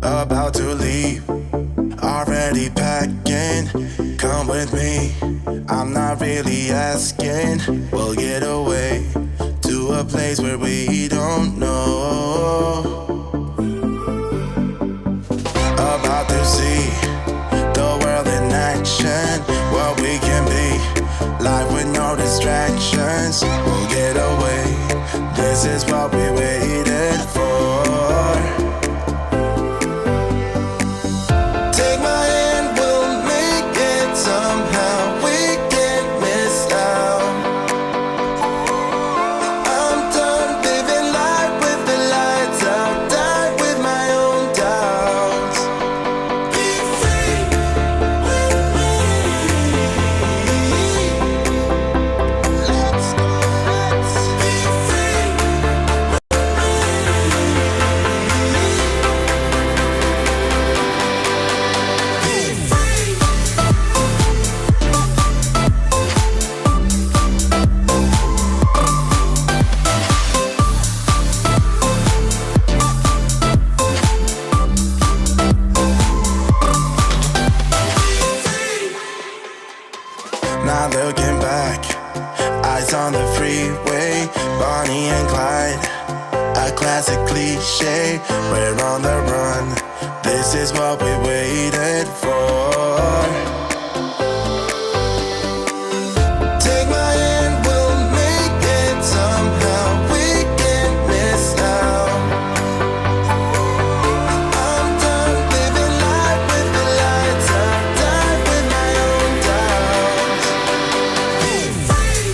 about to leave, already packing. Come with me, I'm not really asking. We'll get away to a place where we don't know. About to see the world in action, what we can be, life with no distractions. We'll get away, this is what we waited for. Take my hand, we'll make it somehow. We can't miss out. I'm done living life with the lights out, die with my own doubts. Be free with me. Let's go, let's be free with me. Be free. Not looking back, eyes on the freeway, Bonnie and Clyde, a classic cliche. We're on the run, this is what we waited for. Take my hand, we'll make it somehow. We can't miss out. I'm done living life with the lights out, die with my own doubts. Be free.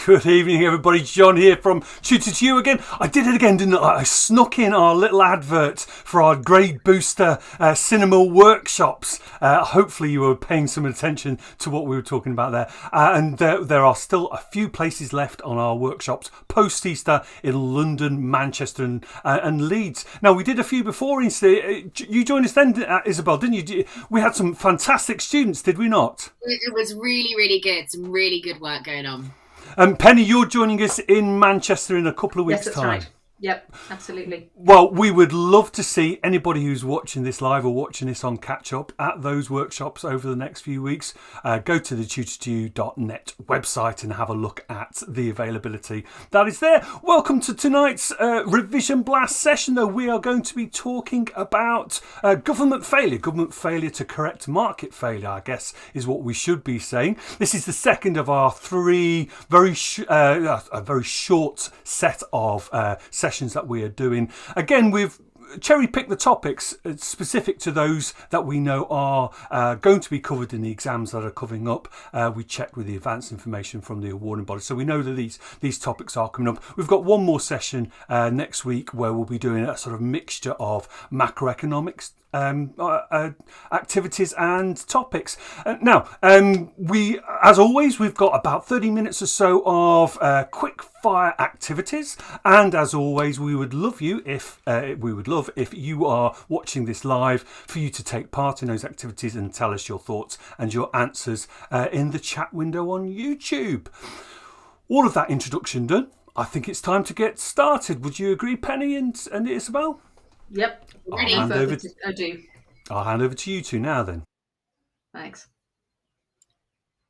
Good evening, everybody. John here from Tutor to You again. I did it again, didn't I? I snuck in our little advert for our Grade Booster cinema workshops. Hopefully you were paying some attention to what we were talking about there. And there are still a few places left on our workshops post-Easter in London, Manchester and Leeds. Now, we did a few before Easter. You joined us then, Isabel, didn't you? We had some fantastic students, did we not? It was really, really good. Some really good work going on. Penny, you're joining us in Manchester in a couple of weeks' Yes, that's time. right. Yep, absolutely. Well, we would love to see anybody who's watching this live or watching this on catch up at those workshops over the next few weeks. Go to the tutor2u.net website and have a look at the availability that is there. Welcome to tonight's Revision Blast session, though. We are going to be talking about government failure to correct market failure, I guess is what we should be saying. This is the second of our three very short set of sessions that we are doing. Again, we've cherry pick the topics specific to those that we know are going to be covered in the exams that are coming up. We checked with the advanced information from the awarding body, so we know that these topics are coming up. We've got one more session next week where we'll be doing a sort of mixture of macroeconomics activities and topics. Now, we, as always, we've got about 30 minutes or so of quick fire activities, and as always, we would love if you are watching this live for you to take part in those activities and tell us your thoughts and your answers in the chat window on YouTube. All of that introduction done, I think it's time to get started. Would you agree, Penny and Isabel? Yep. Ready? I do. I'll hand over to you two now then. Thanks.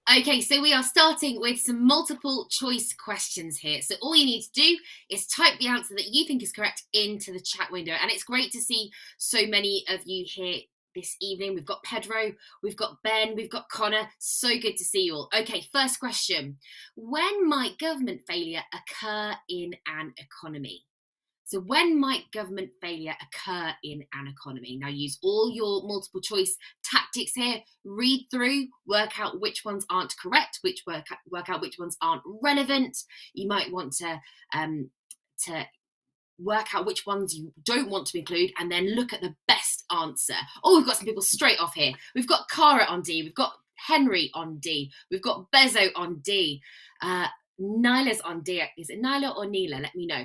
Okay, so we are starting with some multiple choice questions here. So all you need to do is type the answer that you think is correct into the chat window. And it's great to see so many of you here this evening. We've got Pedro, we've got Ben, we've got Connor. So good to see you all. Okay, first question. When might government failure occur in an economy? So when might government failure occur in an economy? Now use all your multiple choice tactics here. Read through, work out which ones aren't correct, work out which ones aren't relevant. You might want to work out which ones you don't want to include, and then look at the best answer. Oh, we've got some people straight off here. We've got Cara on D. We've got Henry on D. We've got Bezo on D. Nyla's on D. Is it Nyla or Neela? Let me know.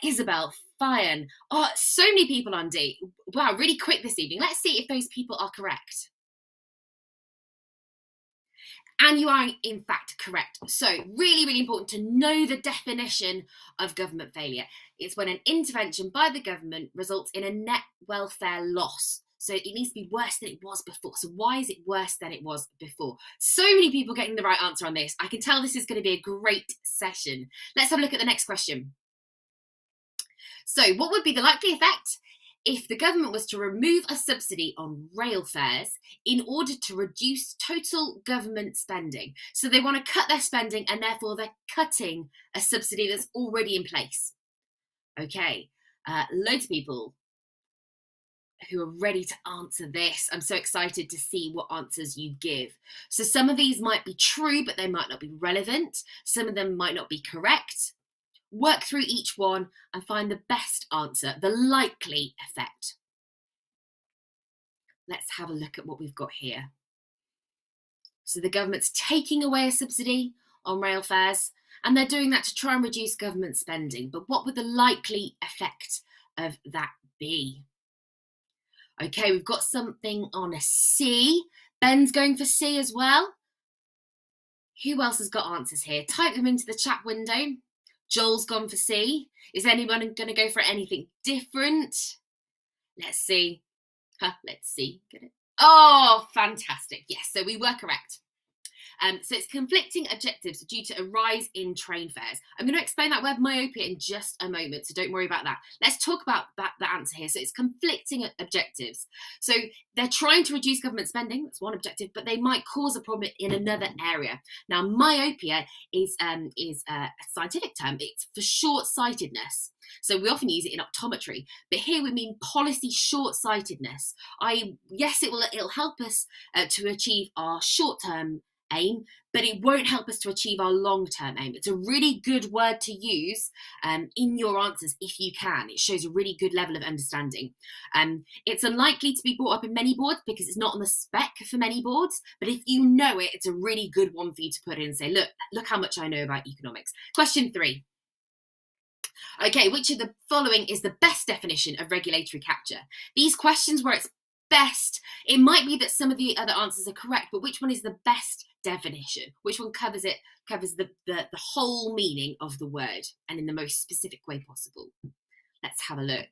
Isabel, Fian. Oh, so many people on D. Wow, really quick this evening. Let's see if those people are correct. And you are, in fact, correct. So really, really important to know the definition of government failure. It's when an intervention by the government results in a net welfare loss. So it needs to be worse than it was before. So why is it worse than it was before? So many people getting the right answer on this. I can tell this is going to be a great session. Let's have a look at the next question. So what would be the likely effect if the government was to remove a subsidy on rail fares in order to reduce total government spending? So they want to cut their spending and therefore they're cutting a subsidy that's already in place. Okay, loads of people who are ready to answer this. I'm so excited to see what answers you give. So some of these might be true, but they might not be relevant. Some of them might not be correct. Work through each one and find the best answer, the likely effect. Let's have a look at what we've got here. So the government's taking away a subsidy on rail fares, and they're doing that to try and reduce government spending. But what would the likely effect of that be? Okay, we've got something on a C. Ben's going for C as well. Who else has got answers here? Type them into the chat window. Joel's gone for C. Is anyone going to go for anything different? Let's see. Let's see. Get it? Oh, fantastic. Yes, so we were correct. So it's conflicting objectives due to a rise in train fares. I'm going to explain that word myopia in just a moment, so don't worry about that. Let's talk about that answer here. So it's conflicting objectives. So they're trying to reduce government spending, that's one objective, but they might cause a problem in another area. Now, myopia is a scientific term. It's for short-sightedness. So we often use it in optometry, but here we mean policy short-sightedness. Yes, it'll help us to achieve our short-term aim, but it won't help us to achieve our long-term aim. It's a really good word to use in your answers if you can. It shows a really good level of understanding. It's unlikely to be brought up in many boards because it's not on the spec for many boards, but if you know it, it's a really good one for you to put in and say, look how much I know about economics. Question 3. Okay, which of the following is the best definition of regulatory capture? These questions where it's best, it might be that some of the other answers are correct, but which one is the best definition? Which one covers the whole meaning of the word and in the most specific way possible? Let's have a look.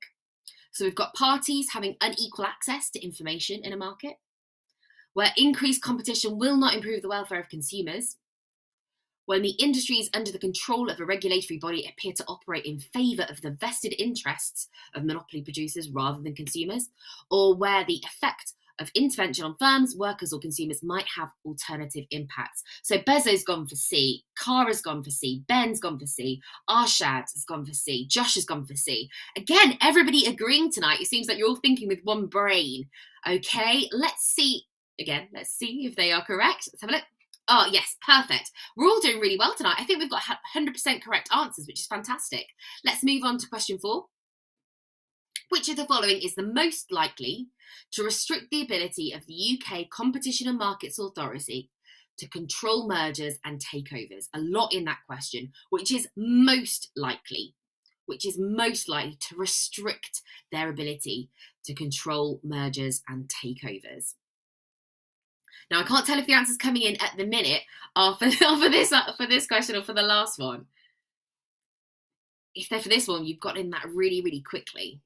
So we've got parties having unequal access to information in a market, where increased competition will not improve the welfare of consumers, when the industries under the control of a regulatory body appear to operate in favour of the vested interests of monopoly producers rather than consumers, or where the effect of intervention on firms, workers or consumers might have alternative impacts. So Bezo's gone for C, Kara's gone for C, Ben's gone for C, Arshad has gone for C, Josh has gone for C. Again, everybody agreeing tonight. It seems like you're all thinking with one brain. Okay, let's see if they are correct. Let's have a look. Oh, yes, perfect. We're all doing really well tonight. I think we've got 100% correct answers, which is fantastic. Let's move on to question 4. Which of the following is the most likely to restrict the ability of the UK Competition and Markets Authority to control mergers and takeovers? A lot in that question. Which is most likely to restrict their ability to control mergers and takeovers? Now, I can't tell if the answer's coming in at the minute for this question or for the last one. If they're for this one, you've got in that really, really quickly.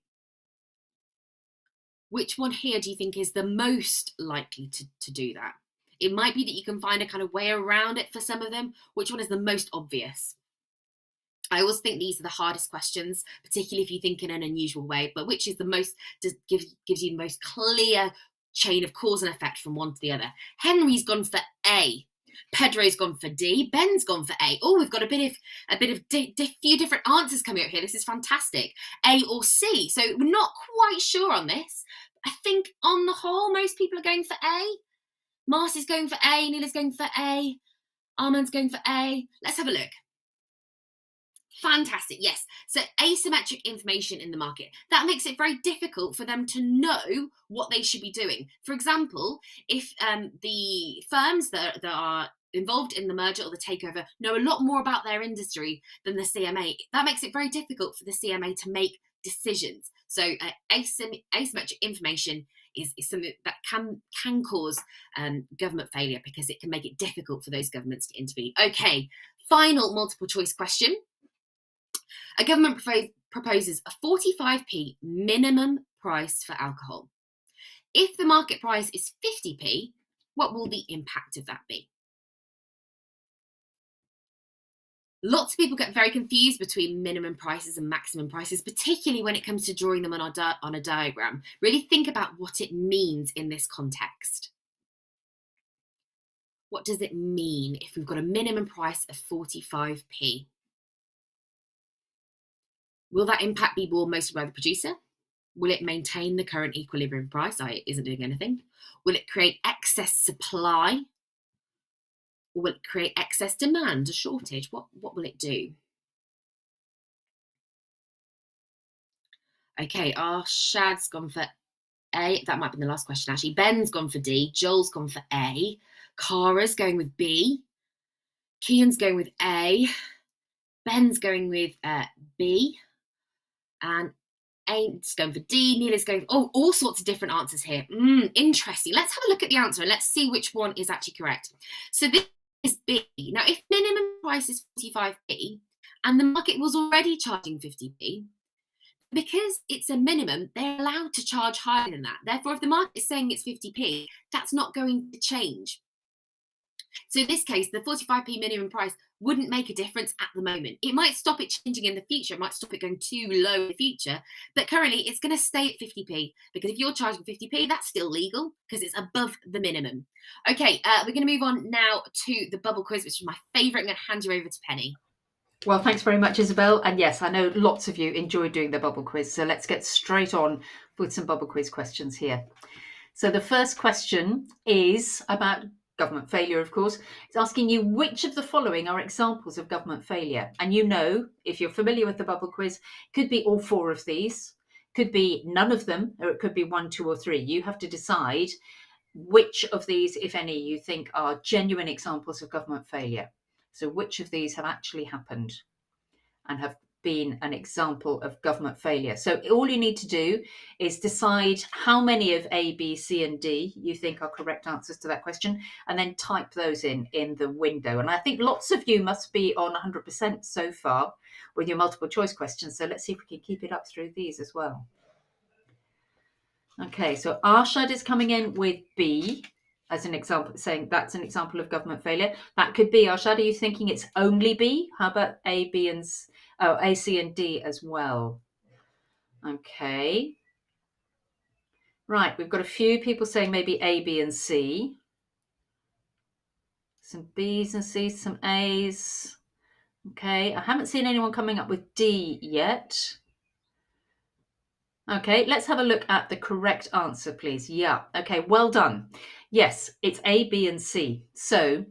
Which one here do you think is the most likely to do that? It might be that you can find a kind of way around it for some of them. Which one is the most obvious? I always think these are the hardest questions, particularly if you think in an unusual way, but which is the most, gives you the most clear chain of cause and effect from one to the other? Henry's gone for A. Pedro's gone for D. Ben's gone for A. Oh, we've got a few different answers coming up here. This is fantastic. A or C. So we're not quite sure on this. I think on the whole, most people are going for A. Marcy's going for A. Neela's going for A. Armand's going for A. Let's have a look. Fantastic, yes. So asymmetric information in the market. That makes it very difficult for them to know what they should be doing. For example, if the firms that are involved in the merger or the takeover know a lot more about their industry than the CMA, that makes it very difficult for the CMA to make decisions. So asymmetric information is something that can cause government failure because it can make it difficult for those governments to intervene. Okay, final multiple choice question. A government proposes a 45p minimum price for alcohol. If the market price is 50p, what will the impact of that be? Lots of people get very confused between minimum prices and maximum prices, particularly when it comes to drawing them on a diagram. Really think about what it means in this context. What does it mean if we've got a minimum price of 45p? Will that impact be borne mostly by the producer? Will it maintain the current equilibrium price, i.e. isn't doing anything? Will it create excess supply? Or will it create excess demand, a shortage? What will it do? Okay, Arshad's gone for A. That might be the last question, actually. Ben's gone for D. Joel's gone for A. Kara's going with B. Kian's going with A. Ben's going with B. And Ain's going for D. Neela's going for, all sorts of different answers here. Interesting. Let's have a look at the answer and let's see which one is actually correct. So this is B. Now, if minimum price is 45p and the market was already charging 50p, because it's a minimum, they're allowed to charge higher than that. Therefore, if the market is saying it's 50p, that's not going to change. So in this case, the 45p minimum price wouldn't make a difference at the moment. It might stop it changing in the future. It might stop it going too low in the future. But currently, it's going to stay at 50p because if you're charging 50p, that's still legal because it's above the minimum. Okay, we're going to move on now to the bubble quiz, which is my favourite. I'm going to hand you over to Penny. Well, thanks very much, Isabel. And yes, I know lots of you enjoy doing the bubble quiz. So let's get straight on with some bubble quiz questions here. So the first question is about government failure, of course. It's asking you which of the following are examples of government failure. And you know, if you're familiar with the bubble quiz, it could be all 4 of these, could be none of them, or it could be 1, 2, or 3. You have to decide which of these, if any, you think are genuine examples of government failure. So which of these have actually happened and have been an example of government failure? So all you need to do is decide how many of A, B, C, and D you think are correct answers to that question, and then type those in the window. And I think lots of you must be on 100% so far with your multiple choice questions. So let's see if we can keep it up through these as well. Okay, so Arshad is coming in with B as an example, saying that's an example of government failure. That could be, Arshad, are you thinking it's only B? How about A, B, and A, C, and D as well? Okay. Right, we've got a few people saying maybe A, B, and C. Some B's and C's, some A's. Okay, I haven't seen anyone coming up with D yet. Okay, let's have a look at the correct answer, please. Yeah, okay, well done. Yes, it's A, B, and C. So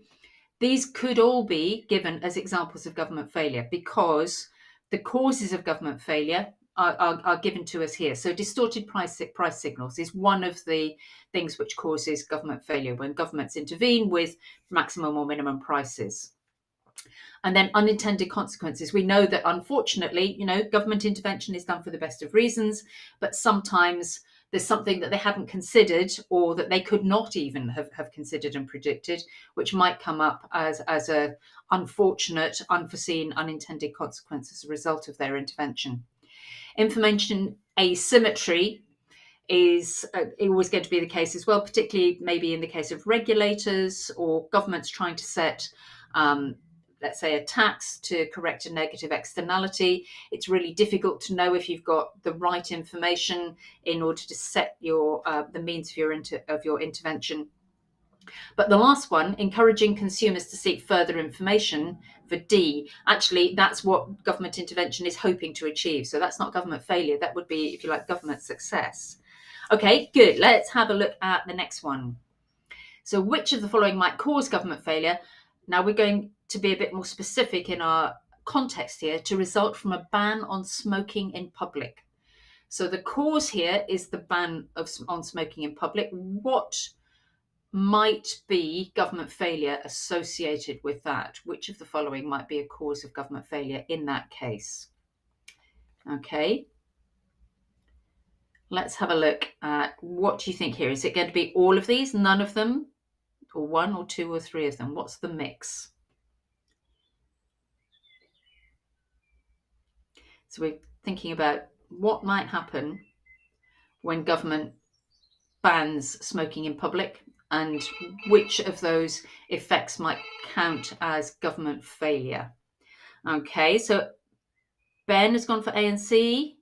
these could all be given as examples of government failure because the causes of government failure are given to us here. So distorted price signals is one of the things which causes government failure when governments intervene with maximum or minimum prices. And then unintended consequences. We know that unfortunately, government intervention is done for the best of reasons, but sometimes there's something that they hadn't considered or that they could not even have considered and predicted, which might come up as a unfortunate, unforeseen, unintended consequence as a result of their intervention. Information asymmetry is always going to be the case as well, particularly maybe in the case of regulators or governments trying to set let's say a tax to correct a negative externality. It's really difficult to know if you've got the right information in order to set your the means of your intervention. But the last one, encouraging consumers to seek further information, for D, actually that's what government intervention is hoping to achieve. So that's not government failure. That would be, if you like, government success. Okay, good. Let's have a look at the next one. So which of the following might cause government failure? Now we're going to be a bit more specific in our context here, to result from a ban on smoking in public. So the cause here is the ban on smoking in public. What might be government failure associated with that? Which of the following might be a cause of government failure in that case? Okay. Let's have a look at what do you think here? Is it going to be all of these, none of them, or one or two or three of them? What's the mix? So we're thinking about what might happen when government bans smoking in public and which of those effects might count as government failure. Okay, so Ben has gone for A and C.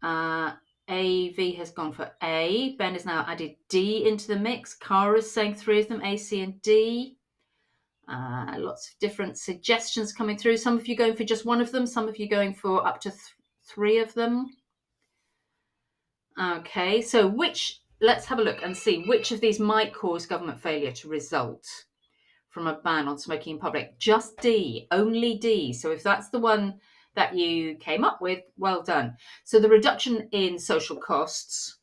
AV has gone for A. Ben has now added D into the mix. Cara's saying three of them, A, C, and D. Lots of different suggestions coming through. Some of you going for just one of them, some of you going for up to three of them. Okay, so let's have a look and see which of these might cause government failure to result from a ban on smoking in public. Just D, only D. So if that's the one that you came up with, well done. So the reduction in social costs,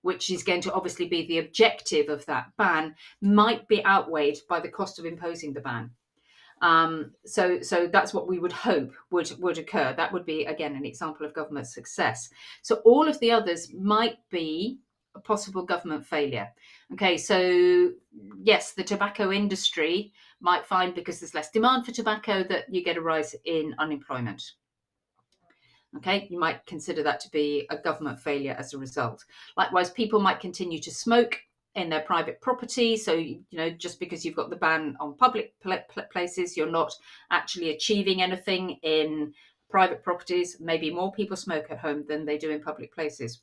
which is going to obviously be the objective of that ban, might be outweighed by the cost of imposing the ban. So that's what we would hope would occur. That would be, again, an example of government success. So all of the others might be a possible government failure. Okay, so yes, the tobacco industry might find, because there's less demand for tobacco, that you get a rise in unemployment. Okay, you might consider that to be a government failure as a result. Likewise, people might continue to smoke in their private property. So, just because you've got the ban on public places, you're not actually achieving anything in private properties. Maybe more people smoke at home than they do in public places.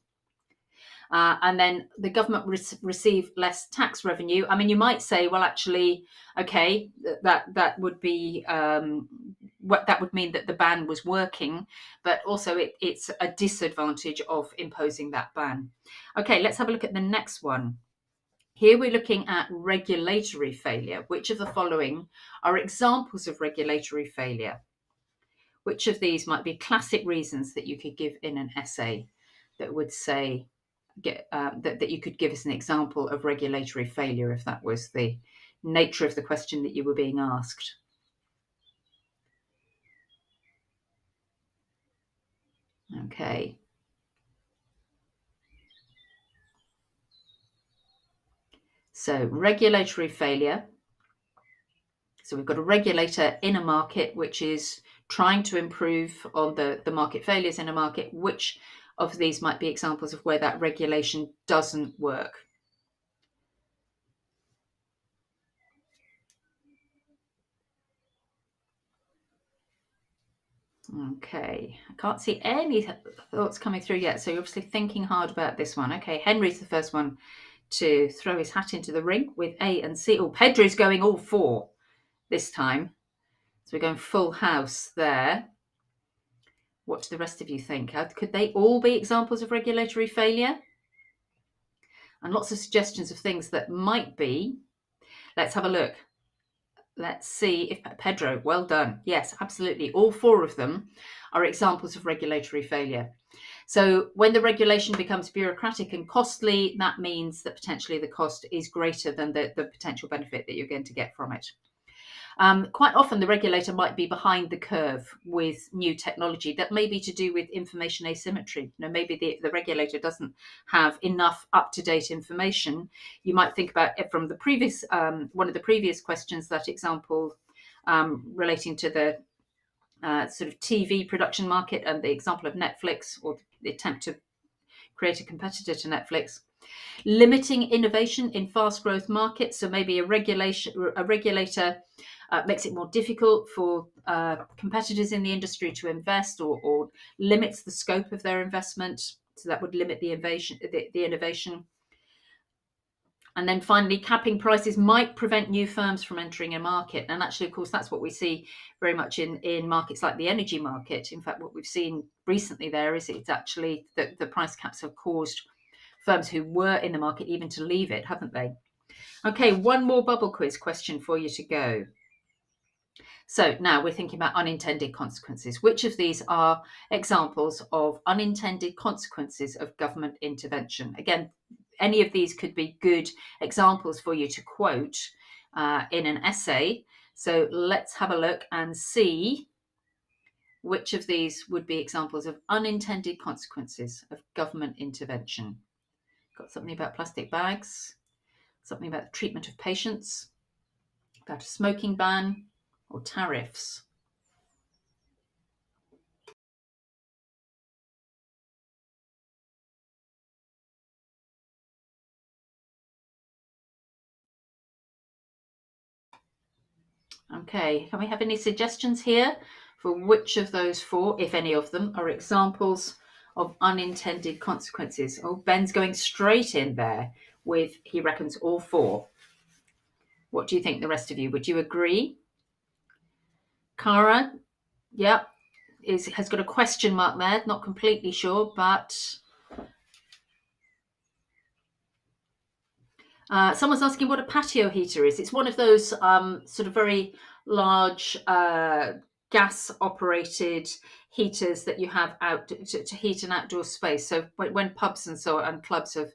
And then the government receive less tax revenue. I mean, you might say, well, actually, okay, that would be that would mean that the ban was working, but also it's a disadvantage of imposing that ban. Okay, let's have a look at the next one. Here we're looking at regulatory failure. Which of the following are examples of regulatory failure? Which of these might be classic reasons that you could give in an essay that would say that you could give us an example of regulatory failure if that was the nature of the question that you were being asked? Okay. So regulatory failure. So we've got a regulator in a market which is trying to improve on the market failures in a market. Which of these might be examples of where that regulation doesn't work? Okay, I can't see any thoughts coming through yet, so you're obviously thinking hard about this one. Okay, Henry's the first one to throw his hat into the ring with A and C. Oh, Pedro's going all 4 this time. So we're going full house there. What do the rest of you think? Could they all be examples of regulatory failure? And lots of suggestions of things that might be. Let's have a look. Let's see if Pedro, well done. Yes, absolutely. All 4 of them are examples of regulatory failure. So when the regulation becomes bureaucratic and costly, that means that potentially the cost is greater than the potential benefit that you're going to get from it. Quite often the regulator might be behind the curve with new technology that may be to do with information asymmetry. Maybe the regulator doesn't have enough up-to-date information. You might think about it from the previous one of the previous questions, that example relating to the sort of TV production market and the example of Netflix, or the attempt to create a competitor to Netflix. Limiting innovation in fast growth markets. So maybe a regulator makes it more difficult for competitors in the industry to invest, or limits the scope of their investment. So that would limit the innovation. And then finally, capping prices might prevent new firms from entering a market. And actually, of course, that's what we see very much in markets like the energy market. In fact, what we've seen recently there is it's actually that the price caps have caused firms who were in the market even to leave it, haven't they? Okay, one more bubble quiz question for you to go. So now we're thinking about unintended consequences. Which of these are examples of unintended consequences of government intervention? Again, any of these could be good examples for you to quote in an essay. So let's have a look and see which of these would be examples of unintended consequences of government intervention. Got something about plastic bags, something about the treatment of patients, about a smoking ban, or tariffs. Okay, can we have any suggestions here for which of those 4, if any of them, are examples of unintended consequences? Oh, Ben's going straight in there with, he reckons, all 4. What do you think, the rest of you? Would you agree? Cara, yeah, has got a question mark there, not completely sure, but someone's asking what a patio heater is. It's one of those sort of very large gas-operated heaters that you have out to heat an outdoor space. So when pubs and so on and clubs have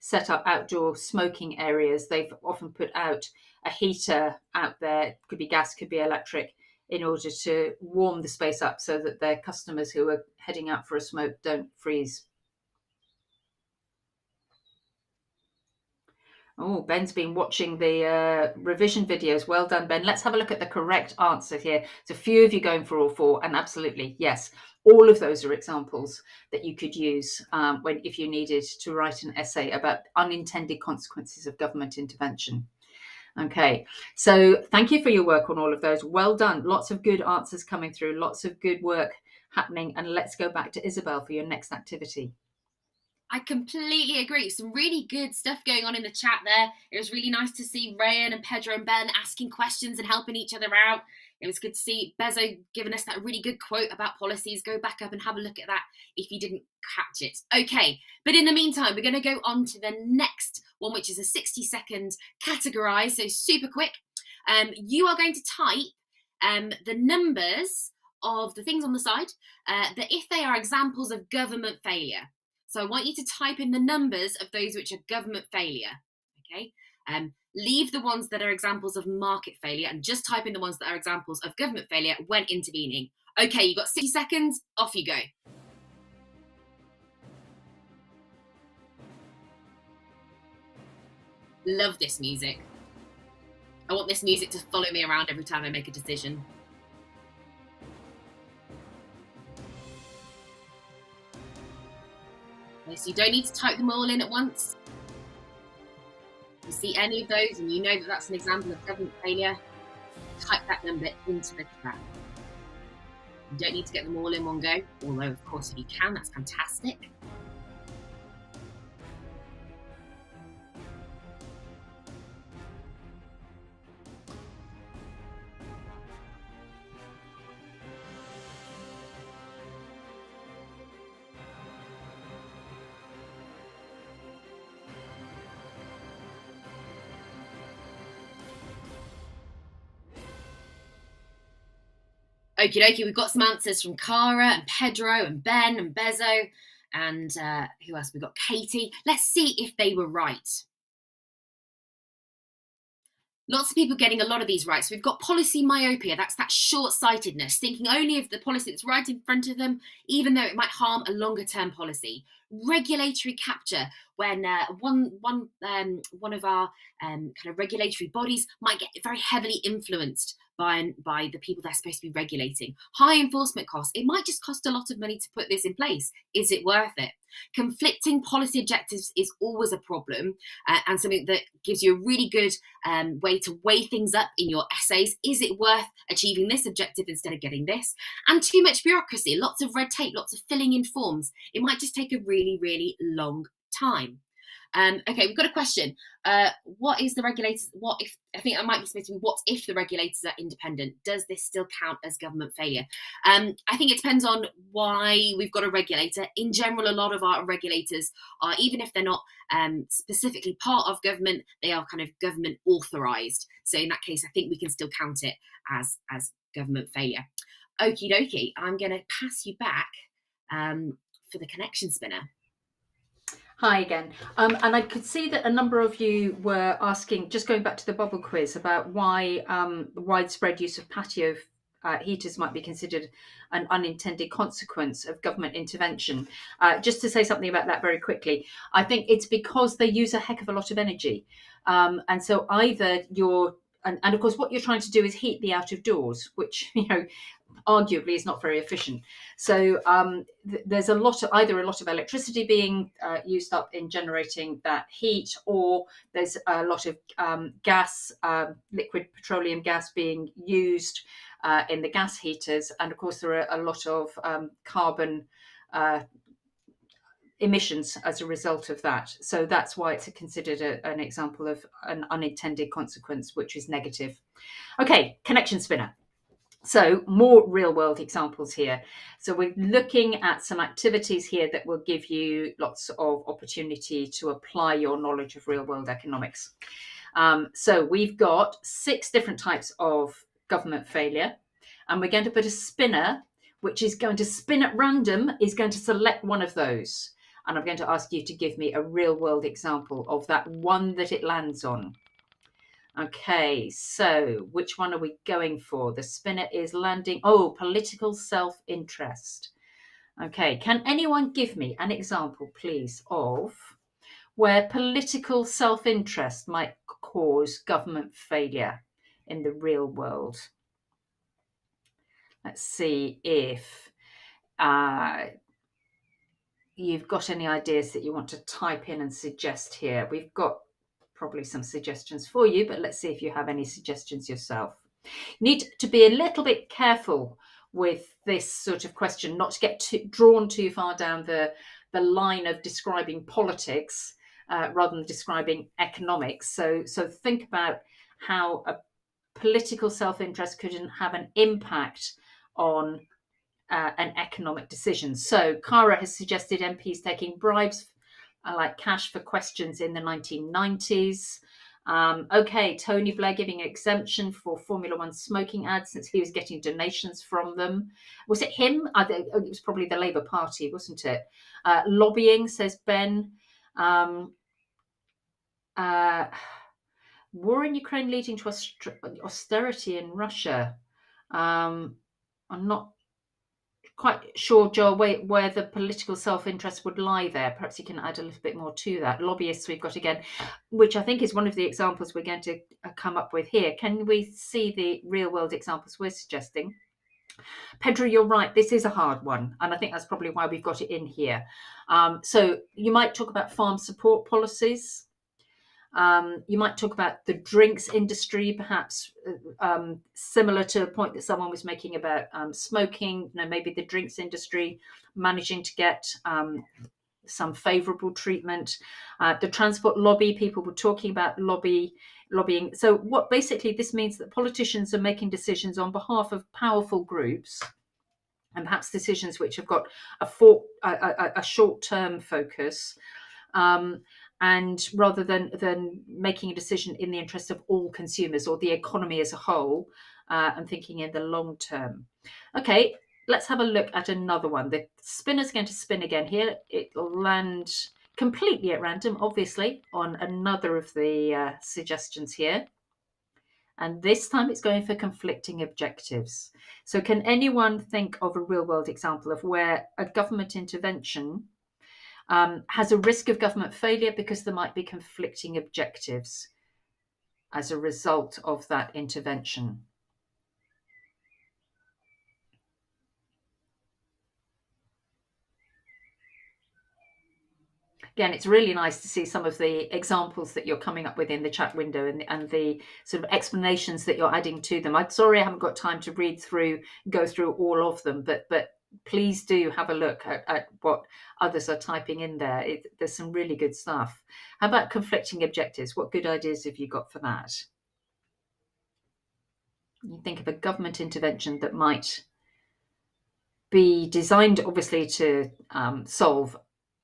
set up outdoor smoking areas, they've often put out a heater out there. Could be gas, could be electric, in order to warm the space up so that their customers who are heading out for a smoke don't freeze. Oh, Ben's been watching the revision videos. Well done, Ben. Let's have a look at the correct answer here. There's a few of you going for all 4, and absolutely, yes, all of those are examples that you could use if you needed to write an essay about unintended consequences of government intervention. Okay, so thank you for your work on all of those. Well done. Lots of good answers coming through, lots of good work happening. And let's go back to Isabel for your next activity. I completely agree. Some really good stuff going on in the chat there. It was really nice to see Rayan and Pedro and Ben asking questions and helping each other out. It was good to see Bezo giving us that really good quote about policies. Go back up and have a look at that if you didn't catch it. Okay, but in the meantime, we're going to go on to the next one, which is a 60-second categorise, so super quick. You are going to type the numbers of the things on the side that if they are examples of government failure. So I want you to type in the numbers of those which are government failure, okay? Leave the ones that are examples of market failure and just type in the ones that are examples of government failure when intervening. Okay, you've got 60 seconds, off you go. Love this music. I want this music to follow me around every time I make a decision. Okay, so you don't need to type them all in at once. If you see any of those and you know that that's an example of government failure, type that number into the chat. You don't need to get them all in one go, although of course if you can, that's fantastic. Okie dokie, we've got some answers from Cara and Pedro and Ben and Bezo and who else? We've got Katie. Let's see if they were right. Lots of people getting a lot of these right. So we've got policy myopia. That's that short-sightedness, thinking only of the policy that's right in front of them, even though it might harm a longer-term policy. Regulatory capture, when one of our kind of regulatory bodies might get very heavily influenced by the people they're supposed to be regulating. High enforcement costs. It might just cost a lot of money to put this in place. Is it worth it? Conflicting policy objectives is always a problem, and something that gives you a really good way to weigh things up in your essays. Is it worth achieving this objective instead of getting this? And too much bureaucracy, lots of red tape, lots of filling in forms. It might just take a really, really long time. Okay, we've got a question. What is the regulators? What if? I think I might be supposed to be. What if the regulators are independent? Does this still count as government failure? I think it depends on why we've got a regulator. In general, a lot of our regulators are, even if they're not specifically part of government, they are kind of government authorised. So in that case, I think we can still count it as government failure. Okie dokie. I'm going to pass you back for the connection spinner. Hi again. And I could see that a number of you were asking, just going back to the bubble quiz, about why widespread use of patio heaters might be considered an unintended consequence of government intervention. Just to say something about that very quickly, I think it's because they use a heck of a lot of energy. And so either you're, and of course what you're trying to do is heat the out of doors, which, arguably is not very efficient. So there's either a lot of electricity being used up in generating that heat, or there's a lot of gas, liquid petroleum gas being used in the gas heaters. And of course, there are a lot of carbon emissions as a result of that. So that's why it's considered an example of an unintended consequence, which is negative. Okay, connection spinner. So more real world examples here. So we're looking at some activities here that will give you lots of opportunity to apply your knowledge of real world economics. So we've got 6 different types of government failure, and we're going to put a spinner, which is going to spin at random, is going to select one of those. And I'm going to ask you to give me a real world example of that one that it lands on. Okay, so which one are we going for? The spinner is landing. Oh, political self-interest. Okay, can anyone give me an example, please, of where political self-interest might cause government failure in the real world? Let's see if you've got any ideas that you want to type in and suggest here. We've got probably some suggestions for you, but let's see if you have any suggestions yourself. You need to be a little bit careful with this sort of question, not to get drawn too far down the line of describing politics rather than describing economics. So think about how a political self-interest could have an impact on an economic decision. So Cara has suggested MPs taking bribes like cash for questions in the 1990s. Okay, Tony Blair giving an exemption for Formula One smoking ads since he was getting donations from them. Was it him? I think it was probably the Labour Party, wasn't it? Lobbying, says Ben. War in Ukraine leading to austerity in Russia. I'm not quite sure, Joel, where the political self-interest would lie there. Perhaps you can add a little bit more to that. Lobbyists we've got again, which I think is one of the examples we're going to come up with here. Can we see the real-world examples we're suggesting? Pedro, you're right. This is a hard one, and I think that's probably why we've got it in here. So you might talk about farm support policies. You might talk about the drinks industry, perhaps similar to a point that someone was making about smoking. Maybe the drinks industry managing to get some favourable treatment. The transport lobby, people were talking about lobbying. So what basically this means that politicians are making decisions on behalf of powerful groups, and perhaps decisions which have got a short-term focus, and rather than making a decision in the interest of all consumers or the economy as a whole, and thinking in the long term. Okay, let's have a look at another one. The spinner's going to spin again here. It'll land completely at random, obviously, on another of the suggestions here. And this time it's going for conflicting objectives. So can anyone think of a real-world example of where a government intervention has a risk of government failure because there might be conflicting objectives as a result of that intervention? Again, it's really nice to see some of the examples that you're coming up with in the chat window, and the sort of explanations that you're adding to them. I'm sorry I haven't got time to go through all of them, but please do have a look at what others are typing in there. There's some really good stuff. How about conflicting objectives? What good ideas have you got for that? You think of a government intervention that might be designed, obviously, to solve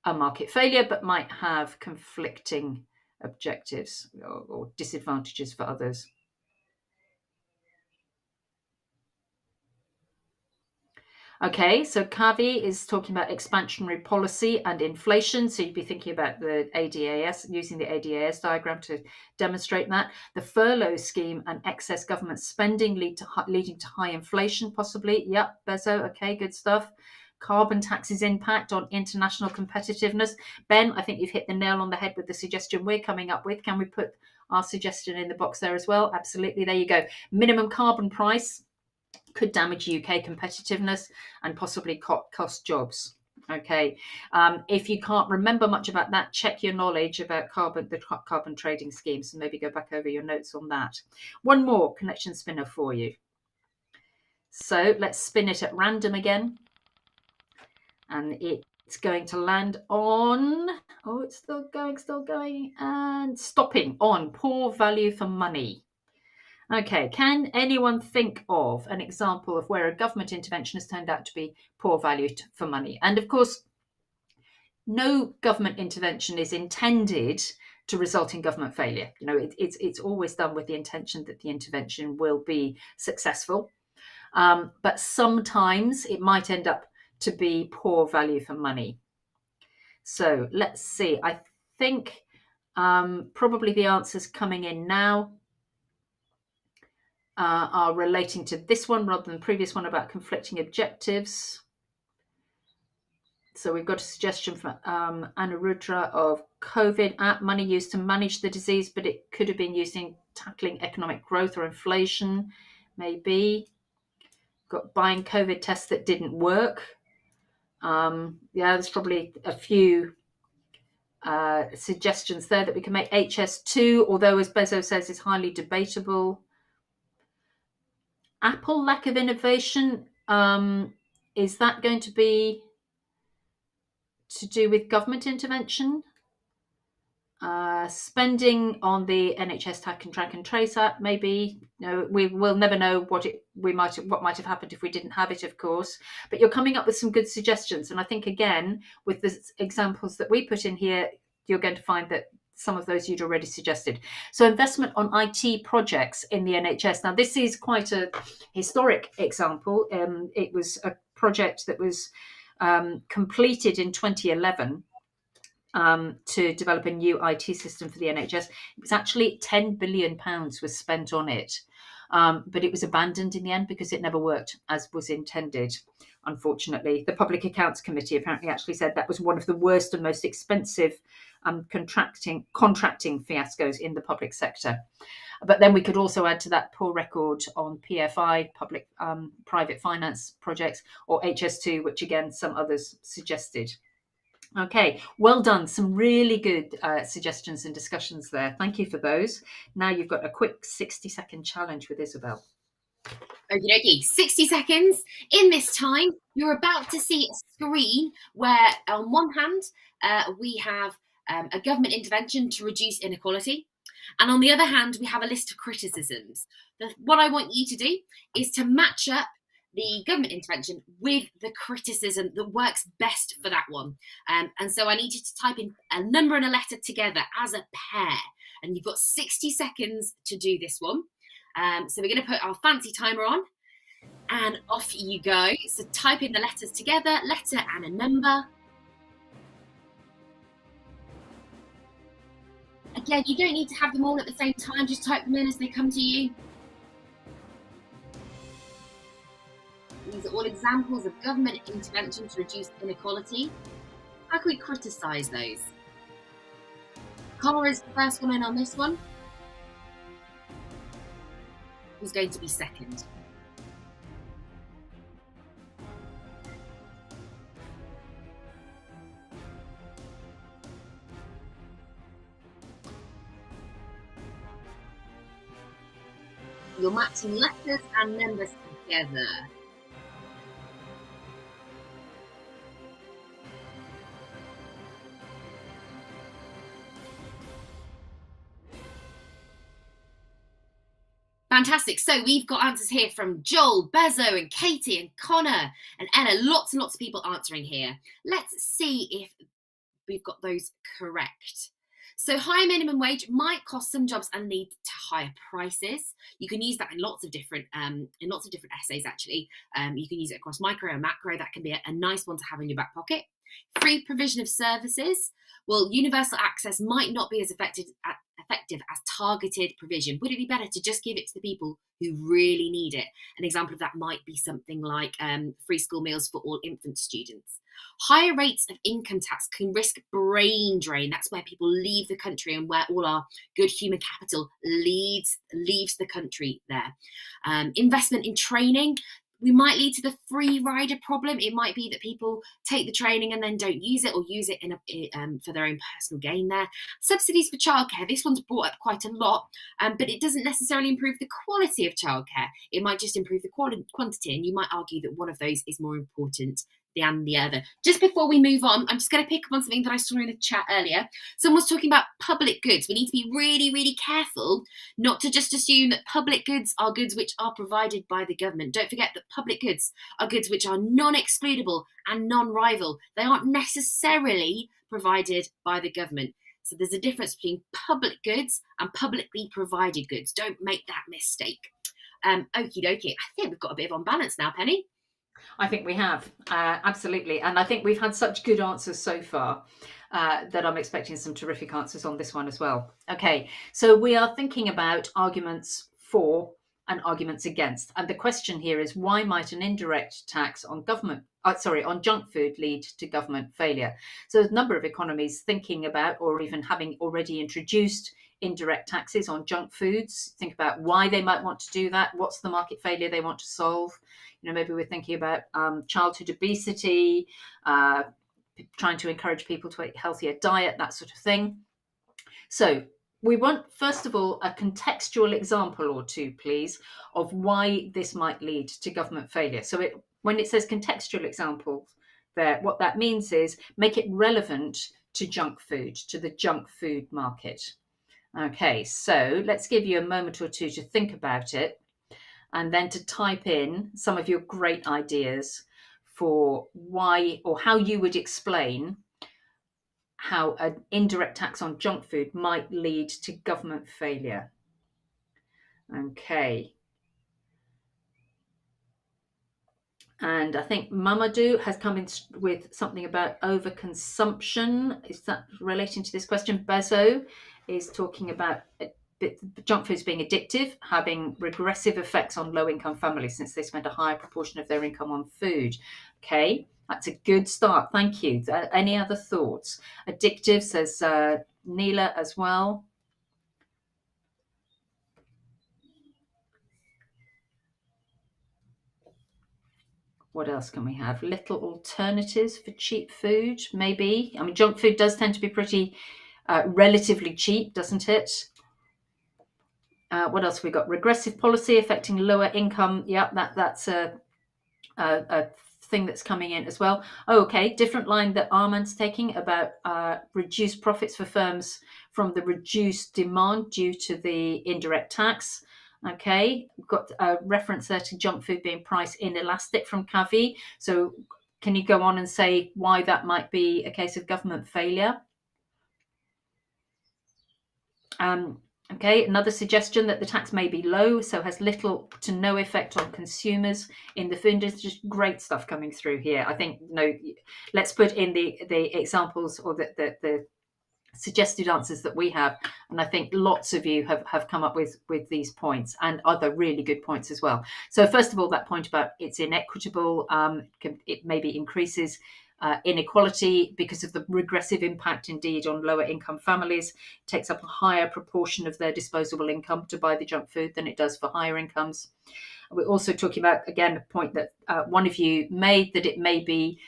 a market failure, but might have conflicting objectives or disadvantages for others. Okay, so Kavi is talking about expansionary policy and inflation. So you'd be thinking about the ADAS, using the ADAS diagram to demonstrate that. The furlough scheme and excess government spending leading to high inflation, possibly. Yep, Bezo, okay, good stuff. Carbon taxes impact on international competitiveness. Ben, I think you've hit the nail on the head with the suggestion we're coming up with. Can we put our suggestion in the box there as well? Absolutely, there you go. Minimum carbon price could damage UK competitiveness and possibly cost jobs. Okay, if you can't remember much about that, check your knowledge about the carbon trading schemes, and maybe go back over your notes on that. One more connection spinner for you. So let's spin it at random again. And it's going to land on, it's still going, and stopping on poor value for money. Okay, can anyone think of an example of where a government intervention has turned out to be poor value for money? And of course, no government intervention is intended to result in government failure. It's always done with the intention that the intervention will be successful. But sometimes it might end up to be poor value for money. So let's see. I think probably the answers coming in now are relating to this one rather than the previous one about conflicting objectives. So we've got a suggestion from Anuruddha of COVID app, money used to manage the disease, but it could have been used in tackling economic growth or inflation, maybe. Got buying COVID tests that didn't work. There's probably a few suggestions there that we can make. HS2, although as Bezo says, is highly debatable. Apple lack of innovation, is that going to be to do with government intervention? Spending on the NHS Track and Trace app, maybe. We will never know what might have happened if we didn't have it, of course. But you're coming up with some good suggestions, and I think again with the examples that we put in here, you're going to find that some of those you'd already suggested. So investment on IT projects in the NHS. Now this is quite a historic example. It was a project that was completed in 2011. To develop a new IT system for the NHS. It was actually £10 billion was spent on it, but it was abandoned in the end because it never worked as was intended, unfortunately. The Public Accounts Committee apparently actually said that was one of the worst and most expensive contracting fiascos in the public sector. But then we could also add to that poor record on PFI, public private finance projects, or HS2, which again some others suggested. Okay, well done. Some really good suggestions and discussions there. Thank you for those. Now you've got a quick 60-second challenge with Isabel. Okie dokie, 60 seconds. In this time, you're about to see a screen where, on one hand, we have a government intervention to reduce inequality. And on the other hand, we have a list of criticisms. What I want you to do is to match up the government intervention with the criticism that works best for that one. And so I need you to type in a number and a letter together as a pair. And you've got 60 seconds to do this one. So we're going to put our fancy timer on and off you go. So type in the letters together, letter and a number. Again, you don't need to have them all at the same time, just type them in as they come to you. These are all examples of government intervention to reduce inequality. How can we criticise those? Cara is the first one in on this one. Who's going to be second? You're matching letters and numbers together. Fantastic. So we've got answers here from Joel, Bezo, and Katie, and Connor, and Ella. Lots and lots of people answering here. Let's see if we've got those correct. So higher minimum wage might cost some jobs and lead to higher prices. You can use that in lots of different essays. Actually, you can use it across micro and macro. That can be a nice one to have in your back pocket. Free provision of services. Well, universal access might not be as effective as targeted provision. Would it be better to just give it to the people who really need it? An example of that might be something like free school meals for all infant students. Higher rates of income tax can risk brain drain. That's where people leave the country and where all our good human capital leaves the country there. Investment in training. We might lead to the free rider problem. It might be that people take the training and then don't use it or use it for their own personal gain there. Subsidies for childcare. This one's brought up quite a lot, but it doesn't necessarily improve the quality of childcare. It might just improve the quantity, and you might argue that one of those is more important than the other. Just before we move on, I'm just going to pick up on something that I saw in the chat earlier. Someone was talking about public goods. We need to be really, really careful not to just assume that public goods are goods which are provided by the government. Don't forget that public goods are goods which are non-excludable and non-rival. They aren't necessarily provided by the government. So there's a difference between public goods and publicly provided goods. Don't make that mistake. Okie dokie. I think we've got a bit of on balance now, Penny. I think we have, absolutely. And I think we've had such good answers so far that I'm expecting some terrific answers on this one as well. Okay, so we are thinking about arguments for and arguments against. And the question here is, why might an indirect tax on on junk food lead to government failure? So there's a number of economies thinking about, or even having already introduced, indirect taxes on junk foods. Think about why they might want to do that. What's the market failure they want to solve? Maybe we're thinking about childhood obesity, trying to encourage people to eat healthier diet, that sort of thing. So we want, first of all, a contextual example or two, please, of why this might lead to government failure. So when it says contextual example there, what that means is make it relevant to junk food, to the junk food market. Okay, so let's give you a moment or two to think about it, and then to type in some of your great ideas for why or how you would explain how an indirect tax on junk food might lead to government failure. Okay. And I think Mamadou has come in with something about overconsumption. Is that relating to this question? Bezo is talking about junk foods being addictive, having regressive effects on low-income families since they spend a higher proportion of their income on food. Okay, that's a good start. Thank you. Any other thoughts? Addictive, says Neela as well. What else can we have? Little alternatives for cheap food, maybe. I mean, junk food does tend to be pretty relatively cheap, doesn't it? What else have we got? Regressive policy affecting lower income. Yeah, that's a thing that's coming in as well. Oh, okay, different line that Armand's taking about reduced profits for firms from the reduced demand due to the indirect tax. Okay, we've got a reference there to junk food being price inelastic from Kavi. So can you go on and say why that might be a case of government failure? Okay, another suggestion that the tax may be low, so has little to no effect on consumers in the food industry. Great stuff coming through here. I think, let's put in the examples or the suggested answers that we have, and I think lots of you have come up with these points and other really good points as well. So first of all, that point about it's inequitable, it maybe increases inequality because of the regressive impact indeed on lower income families. It takes up a higher proportion of their disposable income to buy the junk food than it does for higher incomes. We're also talking about, again, a point that one of you made, that it may be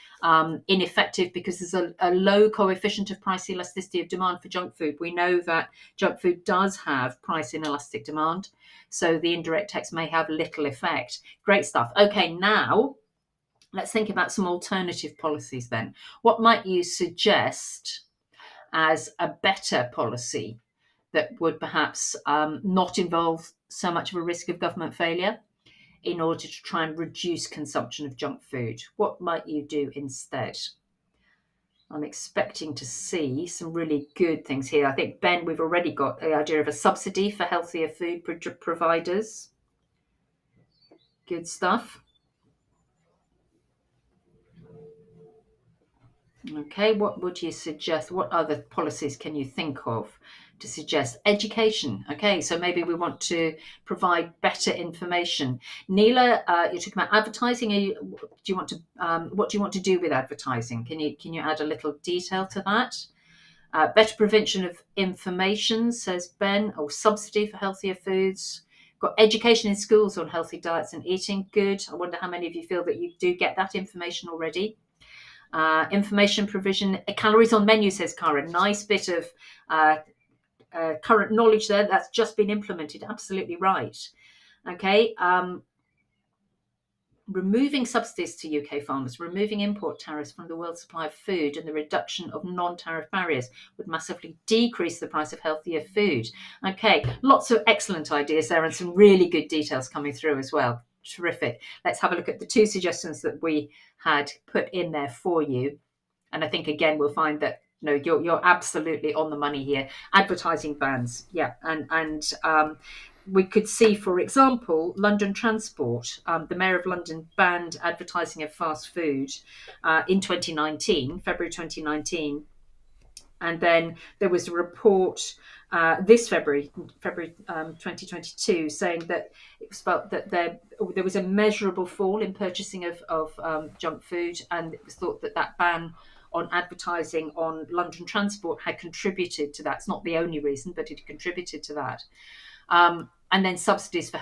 ineffective because there's a low coefficient of price elasticity of demand for junk food. We know that junk food does have price inelastic demand, so the indirect tax may have little effect. Great stuff. Okay, now let's think about some alternative policies then. What might you suggest as a better policy that would perhaps not involve so much of a risk of government failure in order to try and reduce consumption of junk food? What might you do instead? I'm expecting to see some really good things here. I think, Ben, we've already got the idea of a subsidy for healthier food providers. Good stuff. Okay, what would you suggest? What other policies can you think of to suggest? Education. Okay, so maybe we want to provide better information. Neela, you're talking about advertising. What do you want to do with advertising? Can you add a little detail to that? Better prevention of information, says Ben, or subsidy for healthier foods. Got education in schools on healthy diets and eating. Good. I wonder how many of you feel that you do get that information already. Information provision, calories on menu, says Karen. Nice bit of current knowledge there. That's just been implemented. Absolutely right. Okay. Removing subsidies to UK farmers, removing import tariffs from the world supply of food, and the reduction of non-tariff barriers would massively decrease the price of healthier food. Okay, lots of excellent ideas there and some really good details coming through as well. Terrific. Let's have a look at the two suggestions that we had put in there for you. And I think, again, we'll find that you're absolutely on the money here. Advertising bans. Yeah. And we could see, for example, London Transport. The Mayor of London banned advertising of fast food in February 2019. And then there was a report this February 2022, saying that it was felt that there was a measurable fall in purchasing of junk food, and it was thought that ban on advertising on London Transport had contributed to that. It's not the only reason, but it contributed to that. And then subsidies for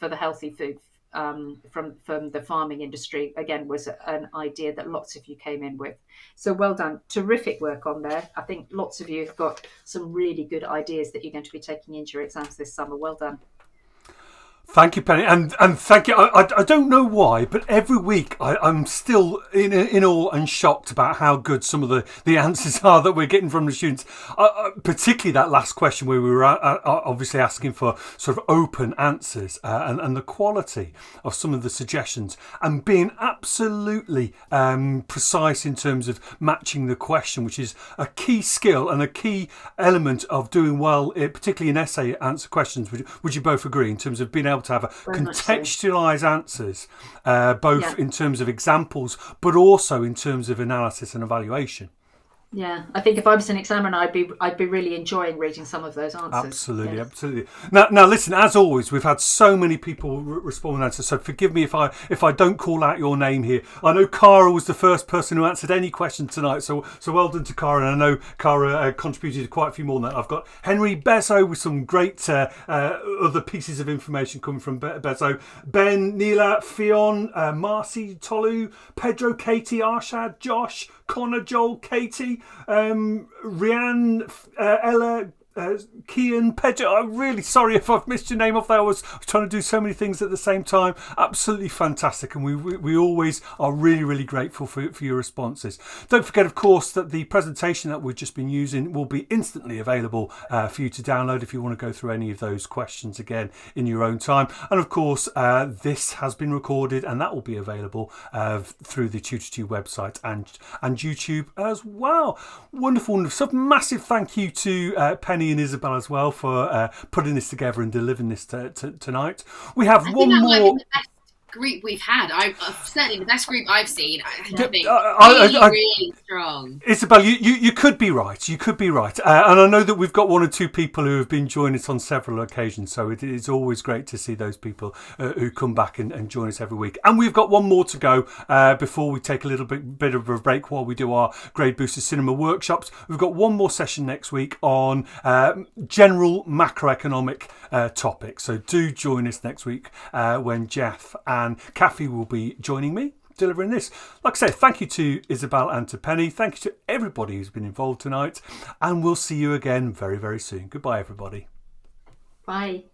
the healthy food from the farming industry, again, was an idea that lots of you came in with. So well done. Terrific work on there. I think lots of you have got some really good ideas that you're going to be taking into your exams this summer. Well done. Thank you, Penny, and thank you. I don't know why, but every week I'm still in awe and shocked about how good some of the answers are that we're getting from the students. Particularly that last question where we were obviously asking for sort of open answers and the quality of some of the suggestions and being absolutely precise in terms of matching the question, which is a key skill and a key element of doing well, particularly in essay answer questions. Would you both agree in terms of being able to have contextualised answers, both in terms of examples, but also in terms of analysis and evaluation? Yeah, I think if I was an examiner, I'd be really enjoying reading some of those answers. Absolutely, Yes. absolutely. Now, listen. As always, we've had so many people respond with answers. So forgive me if I don't call out your name here. I know Cara was the first person who answered any question tonight. So well done to Cara. And I know Cara contributed quite a few more than that. I've got Henry Bezzo with some great other pieces of information coming from Bezzo. Ben, Neela, Fionn, Marcy, Tolu, Pedro, Katie, Arshad, Josh, Connor, Joel, Katie, Rianne, Ella, Kian, Pedro. I'm really sorry if I've missed your name off there. I was trying to do so many things at the same time. Absolutely fantastic, and we always are really grateful for your responses. Don't forget, of course, that the presentation that we've just been using will be instantly available for you to download if you want to go through any of those questions again in your own time. And of course, this has been recorded, and that will be available through the TutorTube website and YouTube as well. Wonderful stuff. Massive thank you to Penny and Isabel as well for putting this together and delivering this tonight. We have one more. Might be the best group we've had. Certainly the best group I've seen. I think really strong. Isabel, you could be right. You could be right. And I know that we've got one or two people who have been joining us on several occasions. So it is always great to see those people who come back and join us every week. And we've got one more to go before we take a little bit of a break while we do our Grade Booster Cinema workshops. We've got one more session next week on general macroeconomic topics. So do join us next week when Jeff and Kathy will be joining me delivering this. Like I say, thank you to Isabel and to Penny. Thank you to everybody who's been involved tonight. And we'll see you again very soon. Goodbye, everybody. Bye.